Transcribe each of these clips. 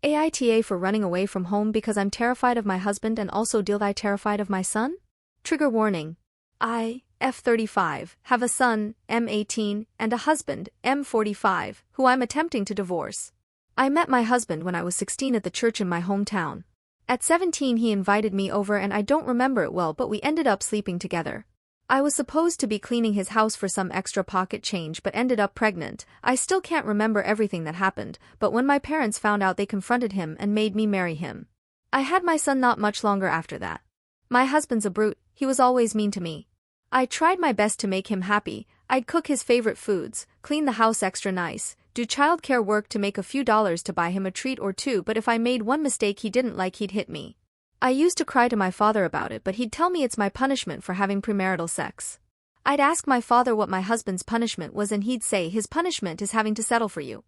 AITA for running away from home because I'm terrified of my husband and also dealthy terrified of my son? Trigger warning. I, F35, have a son, M18, and a husband, M45, who I'm attempting to divorce. I met my husband when I was 16 at the church in my hometown. At 17 he invited me over and I don't remember it well, but we ended up sleeping together. I was supposed to be cleaning his house for some extra pocket change but ended up pregnant. I still can't remember everything that happened, but when my parents found out they confronted him and made me marry him. I had my son not much longer after that. My husband's a brute, he was always mean to me. I tried my best to make him happy. I'd cook his favorite foods, clean the house extra nice, do childcare work to make a few dollars to buy him a treat or two, but if I made one mistake he didn't like he'd hit me. I used to cry to my father about it, but he'd tell me it's my punishment for having premarital sex. I'd ask my father what my husband's punishment was and he'd say his punishment is having to settle for you.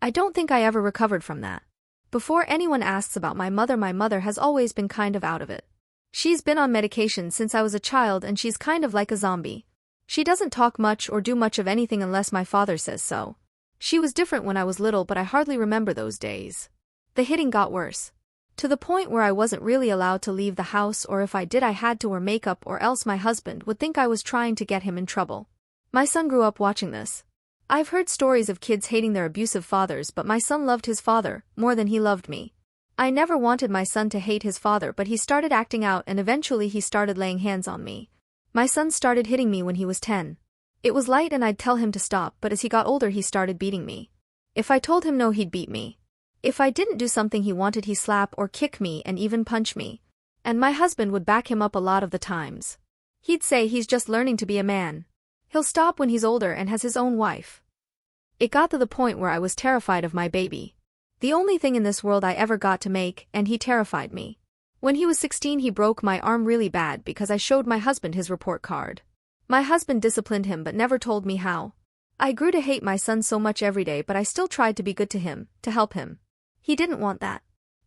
I don't think I ever recovered from that. Before anyone asks about my mother has always been kind of out of it. She's been on medication since I was a child and she's kind of like a zombie. She doesn't talk much or do much of anything unless my father says so. She was different when I was little, but I hardly remember those days. The hitting got worse. To the point where I wasn't really allowed to leave the house, or if I did I had to wear makeup or else my husband would think I was trying to get him in trouble. My son grew up watching this. I've heard stories of kids hating their abusive fathers, but my son loved his father more than he loved me. I never wanted my son to hate his father, but he started acting out and eventually he started laying hands on me. My son started hitting me when he was 10. It was light and I'd tell him to stop, but as he got older he started beating me. If I told him no he'd beat me. If I didn't do something he wanted he'd slap or kick me and even punch me. And my husband would back him up a lot of the times. He'd say he's just learning to be a man. He'll stop when he's older and has his own wife. It got to the point where I was terrified of my baby. The only thing in this world I ever got to make, and he terrified me. When he was 16 he broke my arm really bad because I showed my husband his report card. My husband disciplined him but never told me how. I grew to hate my son so much every day, but I still tried to be good to him, to help him. He didn't want that.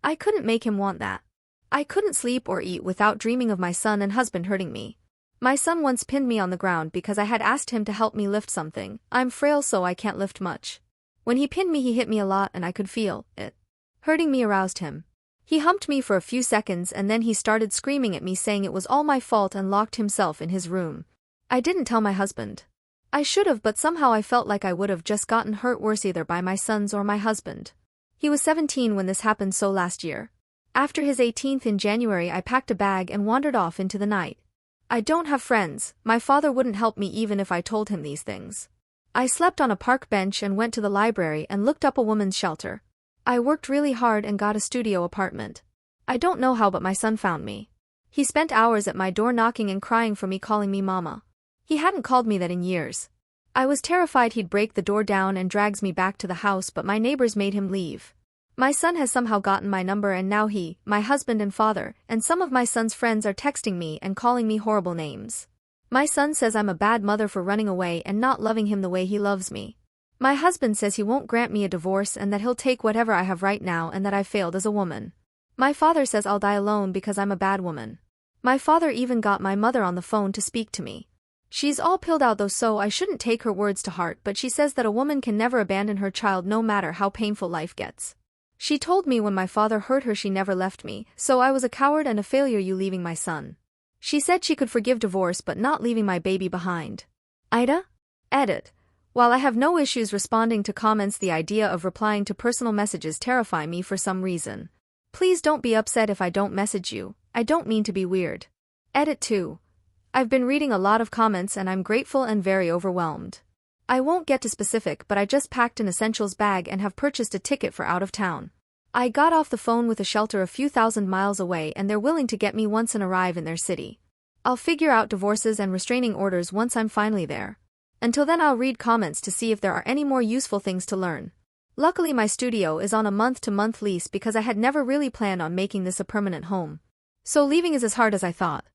I couldn't make him want that. I couldn't sleep or eat without dreaming of my son and husband hurting me. My son once pinned me on the ground because I had asked him to help me lift something. I'm frail so I can't lift much. When he pinned me he hit me a lot and I could feel it. Hurting me aroused him. He humped me for a few seconds and then he started screaming at me saying it was all my fault and locked himself in his room. I didn't tell my husband. I should have, but somehow I felt like I would have just gotten hurt worse either by my sons or my husband. He was 17 when this happened, so last year. After his 18th in January I packed a bag and wandered off into the night. I don't have friends, my father wouldn't help me even if I told him these things. I slept on a park bench and went to the library and looked up a woman's shelter. I worked really hard and got a studio apartment. I don't know how, but my son found me. He spent hours at my door knocking and crying for me, calling me mama. He hadn't called me that in years. I was terrified he'd break the door down and drags me back to the house, but my neighbors made him leave. My son has somehow gotten my number and now he, my husband and father, and some of my son's friends are texting me and calling me horrible names. My son says I'm a bad mother for running away and not loving him the way he loves me. My husband says he won't grant me a divorce and that he'll take whatever I have right now and that I failed as a woman. My father says I'll die alone because I'm a bad woman. My father even got my mother on the phone to speak to me. She's all pilled out though, so I shouldn't take her words to heart, but she says that a woman can never abandon her child no matter how painful life gets. She told me when my father hurt her she never left me, so I was a coward and a failure, you leaving my son. She said she could forgive divorce but not leaving my baby behind. AITA? Edit. While I have no issues responding to comments, the idea of replying to personal messages terrify me for some reason. Please don't be upset if I don't message you, I don't mean to be weird. Edit 2. I've been reading a lot of comments and I'm grateful and very overwhelmed. I won't get to specific, but I just packed an essentials bag and have purchased a ticket for out of town. I got off the phone with a shelter a few thousand miles away and they're willing to get me once and arrive in their city. I'll figure out divorces and restraining orders once I'm finally there. Until then I'll read comments to see if there are any more useful things to learn. Luckily my studio is on a month-to-month lease because I had never really planned on making this a permanent home. So leaving is as hard as I thought.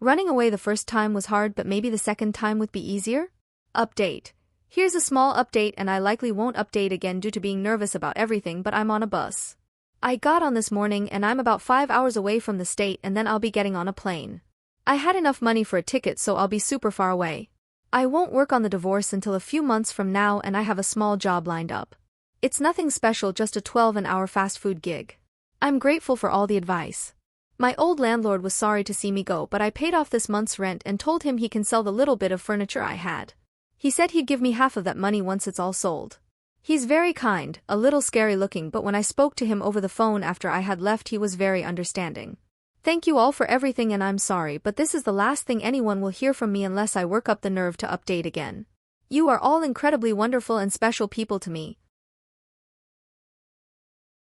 Running away the first time was hard, but maybe the second time would be easier? Update. Here's a small update, and I likely won't update again due to being nervous about everything, but I'm on a bus. I got on this morning and I'm about 5 hours away from the state and then I'll be getting on a plane. I had enough money for a ticket so I'll be super far away. I won't work on the divorce until a few months from now and I have a small job lined up. It's nothing special, just a 12-an-hour fast food gig. I'm grateful for all the advice. My old landlord was sorry to see me go, but I paid off this month's rent and told him he can sell the little bit of furniture I had. He said he'd give me half of that money once it's all sold. He's very kind, a little scary looking, but when I spoke to him over the phone after I had left, he was very understanding. Thank you all for everything, and I'm sorry, but this is the last thing anyone will hear from me unless I work up the nerve to update again. You are all incredibly wonderful and special people to me,